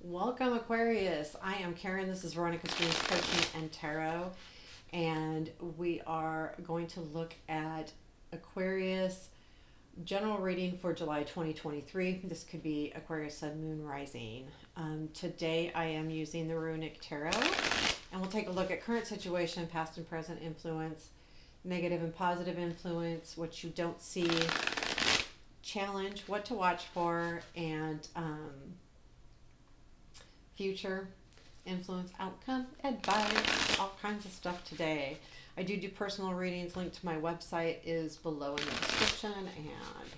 Welcome, Aquarius. I am Karen. This is Runik Coaching and Tarot, and we are going to look at Aquarius general reading for July 2023. This could be Aquarius Sun, Moon, Rising. Today I am using the Runik Tarot, and we'll take a look at current situation, past and present influence, negative and positive influence, what you don't see, challenge, what to watch for, and future influence, outcome, advice, all kinds of stuff today. I do personal readings. Link to my website is below in the description. And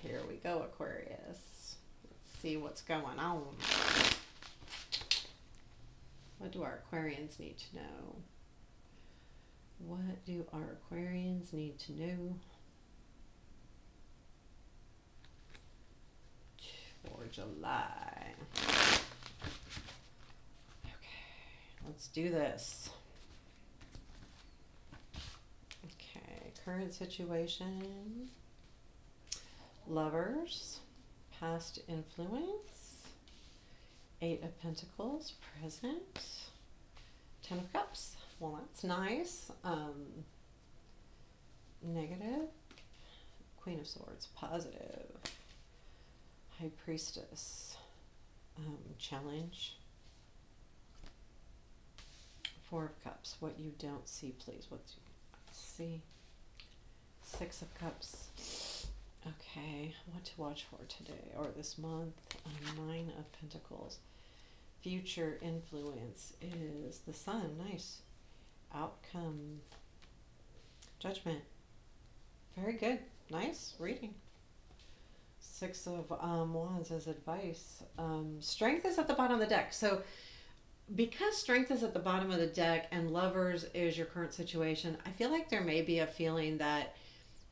here we go, Aquarius. Let's see what's going on. What do our Aquarians need to know? What do our Aquarians need to know for July? Let's do this. Okay, current situation, lovers, past influence, 8 of Pentacles, present, 10 of Cups. Well, that's nice. Negative, Queen of Swords, positive, High Priestess, challenge, 4 of Cups, what you don't see, please. What you see? 6 of Cups. Okay, what to watch for today or this month? 9 of Pentacles. Future influence is the Sun. Nice. Outcome. Judgment. Very good. Nice reading. 6 of Wands as advice. Strength is at the bottom of the deck. So because strength is at the bottom of the deck and lovers is your current situation, I feel like there may be a feeling that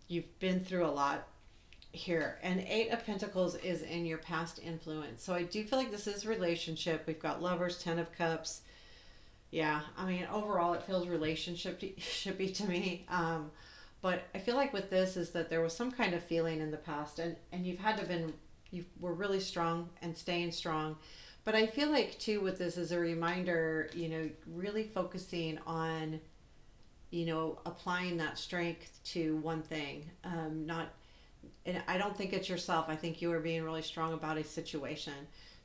you've been through a lot here. And 8 of Pentacles is in your past influence. So I do feel like this is relationship. We've got lovers, 10 of Cups. Yeah, I mean, overall it feels relationship-y to me. But I feel like with this is that there was some kind of feeling in the past and you were really strong and staying strong. But I feel like, too, with this as a reminder, really focusing on, applying that strength to one thing. And I don't think it's yourself. I think you are being really strong about a situation.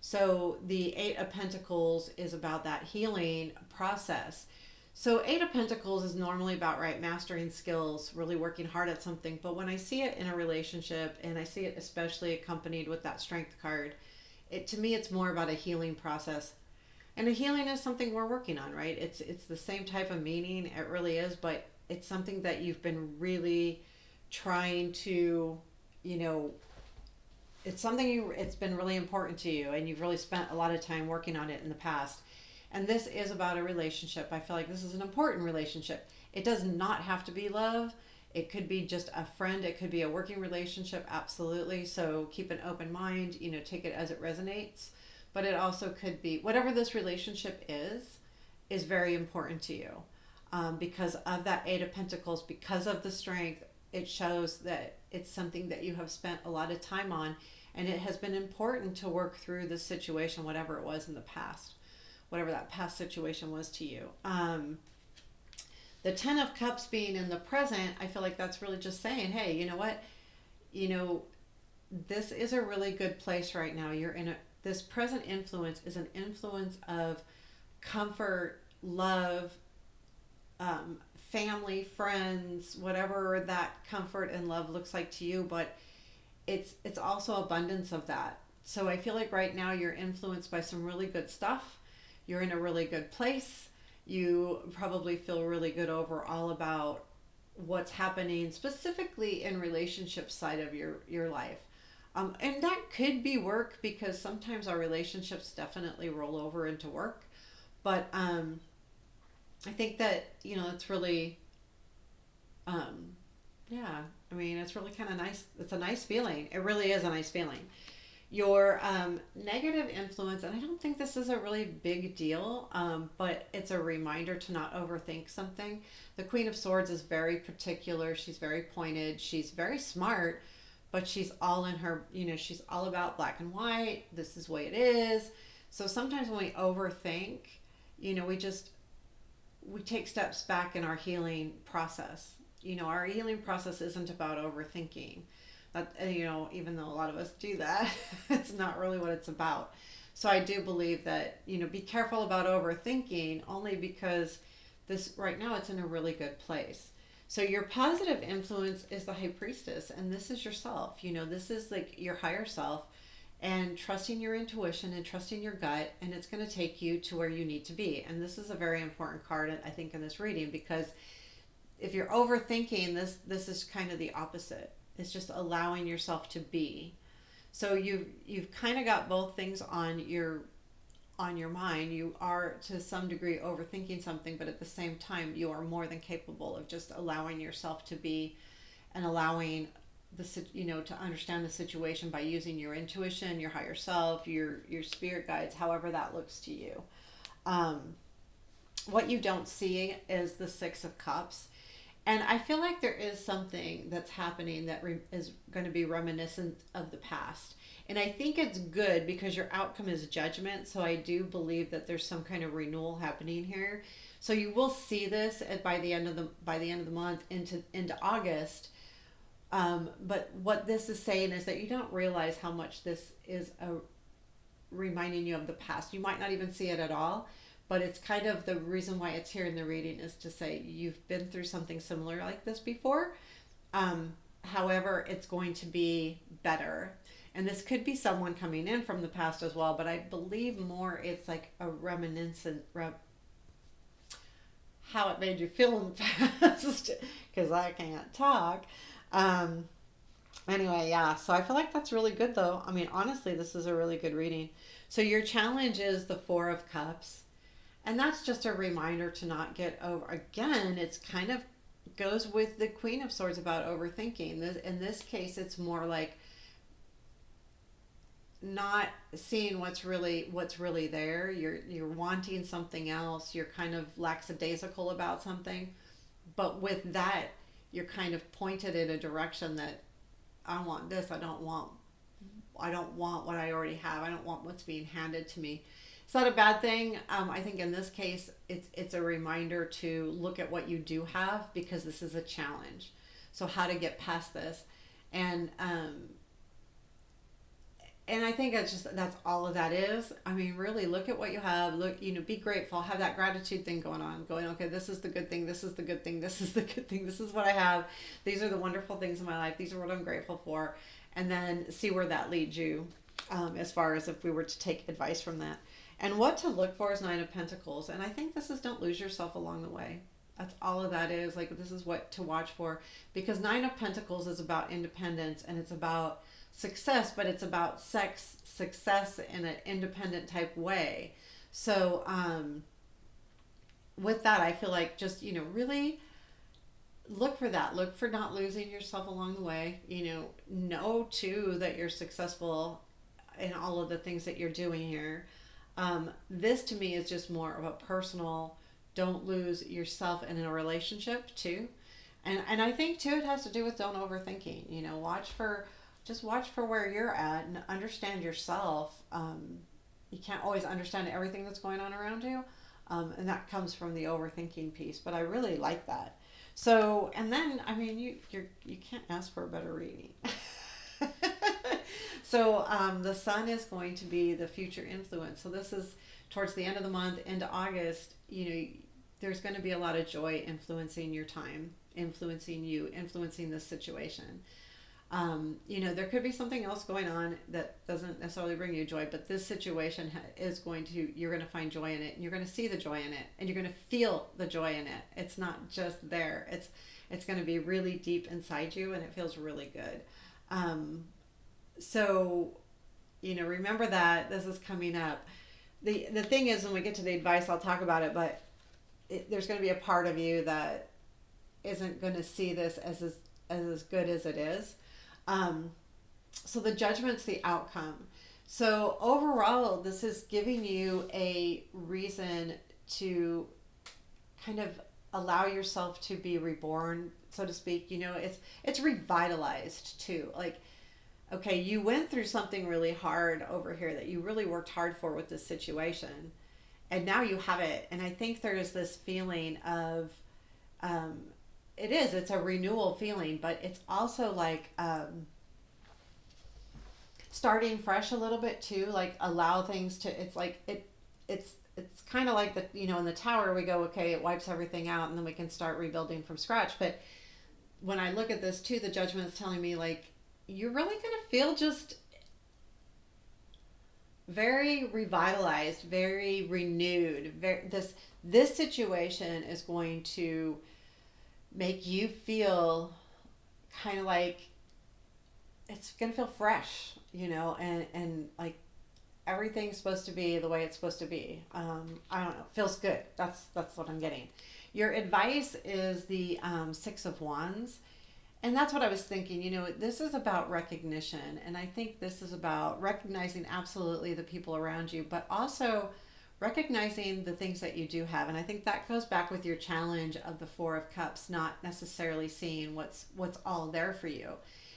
So the 8 of Pentacles is about that healing process. So 8 of Pentacles is normally about, right, mastering skills, really working hard at something. But when I see it in a relationship, and I see it especially accompanied with that strength card, to me, it's more about a healing process. And a healing is something we're working on, right? It's the same type of meaning. It really is, but it's something that you've been really trying to, it's been really important to you, and you've really spent a lot of time working on it in the past. And this is about a relationship. I feel like this is an important relationship. It does not have to be love. It could be just a friend. It could be a working relationship. Absolutely. So keep an open mind, take it as it resonates. But it also could be whatever this relationship is very important to you. Because of that 8 of Pentacles, because of the strength, it shows that it's something that you have spent a lot of time on. And it has been important to work through this situation, whatever it was in the past, whatever that past situation was to you. The 10 of Cups being in the present, I feel like that's really just saying, hey, you know what? This is a really good place right now. This present influence is an influence of comfort, love, family, friends, whatever that comfort and love looks like to you, but it's also abundance of that. So I feel like right now you're influenced by some really good stuff. You're in a really good place. You probably feel really good overall about what's happening specifically in relationship side of your life. And that could be work, because sometimes our relationships definitely roll over into work. But I think that, it's really, yeah, I mean, it's really kind of nice. It's a nice feeling. It really is a nice feeling. Your negative influence, and I don't think this is a really big deal, but it's a reminder to not overthink something. The Queen of Swords is very particular. She's very pointed. She's very smart, but she's all in her, she's all about black and white. This is the way it is. So sometimes when we overthink, we take steps back in our healing process. Our healing process isn't about overthinking. That, even though a lot of us do that, it's not really what it's about. So I do believe that, be careful about overthinking, only because this right now it's in a really good place. So your positive influence is the high priestess, and this is yourself. This is like your higher self, and trusting your intuition and trusting your gut, and it's going to take you to where you need to be. And this is a very important card, I think, in this reading, because if you're overthinking, this is kind of the opposite. It's just allowing yourself to be. So you've kind of got both things on your mind. You are to some degree overthinking something, but at the same time you are more than capable of just allowing yourself to be, and allowing to understand the situation by using your intuition, your higher self, your spirit guides, however that looks to you. What you don't see is the Six of Cups. And I feel like there is something that's happening that is going to be reminiscent of the past. And I think it's good because your outcome is judgment. So I do believe that there's some kind of renewal happening here. So you will see this by the end of the month into August. But what this is saying is that you don't realize how much this is reminding you of the past. You might not even see it at all. But it's kind of the reason why it's here in the reading is to say you've been through something similar like this before. However, it's going to be better. And this could be someone coming in from the past as well, but I believe more it's like a reminiscent, how it made you feel in the past, because I can't talk. Anyway, yeah, so I feel like that's really good though. I mean, honestly, this is a really good reading. So your challenge is the Four of Cups. And that's just a reminder to not get over. Again, it's kind of goes with the Queen of Swords about overthinking. In this case, it's more like not seeing what's really there. You're wanting something else. You're kind of lackadaisical about something. But with that, you're kind of pointed in a direction that I want this. I don't want what I already have. I don't want what's being handed to me. It's not a bad thing. I think in this case, it's a reminder to look at what you do have, because this is a challenge. So how to get past this, and I think that's all of that is. I mean, really look at what you have. Look, be grateful. Have that gratitude thing going on. Going, okay, this is the good thing. This is the good thing. This is the good thing. This is what I have. These are the wonderful things in my life. These are what I'm grateful for. And then see where that leads you, as far as if we were to take advice from that. And what to look for is Nine of Pentacles. And I think this is don't lose yourself along the way. That's all of that is. Like, this is what to watch for. Because Nine of Pentacles is about independence, and it's about success, but it's about success in an independent type way. So with that, I feel like just, really look for that. Look for not losing yourself along the way. Know too that you're successful in all of the things that you're doing here. This to me is just more of a personal, don't lose yourself in a relationship too. And I think too, it has to do with don't overthinking, watch for where you're at and understand yourself. You can't always understand everything that's going on around you. And that comes from the overthinking piece, but I really like that. So, and then, I mean, you can't ask for a better reading. So the Sun is going to be the future influence. So this is towards the end of the month into August. There's going to be a lot of joy influencing your time, influencing you, influencing this situation. There could be something else going on that doesn't necessarily bring you joy, but this situation is you're going to find joy in it, and you're going to see the joy in it, and you're going to feel the joy in it. It's not just there. It's going to be really deep inside you, and it feels really good. So, remember that this is coming up. The thing is, when we get to the advice, I'll talk about it, but there's going to be a part of you that isn't going to see this as good as it is. So the Judgment's the outcome. So overall, this is giving you a reason to kind of allow yourself to be reborn, so to speak. It's revitalized too. Like, okay, you went through something really hard over here that you really worked hard for with this situation, and now you have it. And I think there is this feeling of, um, it's a renewal feeling, but it's also like, starting fresh a little bit too, like allow things to, it's like it's kind of like the, in the tower we go, okay, it wipes everything out and then we can start rebuilding from scratch. But when I look at this too, the judgment is telling me like you're really going to feel just very revitalized, very renewed. This situation is going to make you feel kind of like it's going to feel fresh, and like everything's supposed to be the way it's supposed to be. I don't know. Feels good. That's what I'm getting. Your advice is the 6 of Wands, and that's what I was thinking. This is about recognition, and I think this is about recognizing absolutely the people around you, but also recognizing the things that you do have. And I think that goes back with your challenge of the 4 of Cups, not necessarily seeing what's all there for you.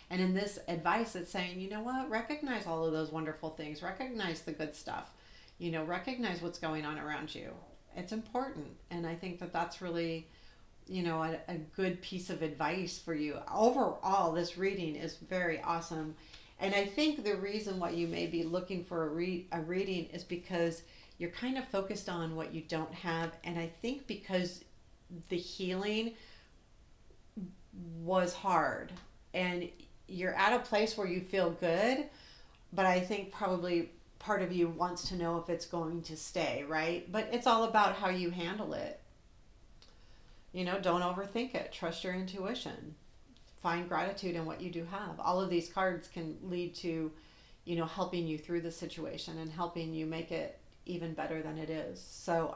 And in this advice, it's saying, you know what, recognize all of those wonderful things, recognize the good stuff, recognize what's going on around you. It's important. And I think that that's really, a good piece of advice for you. Overall, this reading is very awesome. And I think the reason why you may be looking for a reading is because you're kind of focused on what you don't have. And I think because the healing was hard and you're at a place where you feel good, but I think probably part of you wants to know if it's going to stay, right? But it's all about how you handle it. Don't overthink it. Trust your intuition. Find gratitude in what you do have. All of these cards can lead to, helping you through the situation and helping you make it even better than it is. So,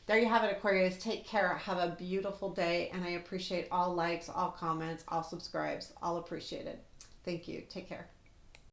there you have it, Aquarius. Take care. Have a beautiful day. And I appreciate all likes, all comments, all subscribes, all appreciated. Thank you. Take care.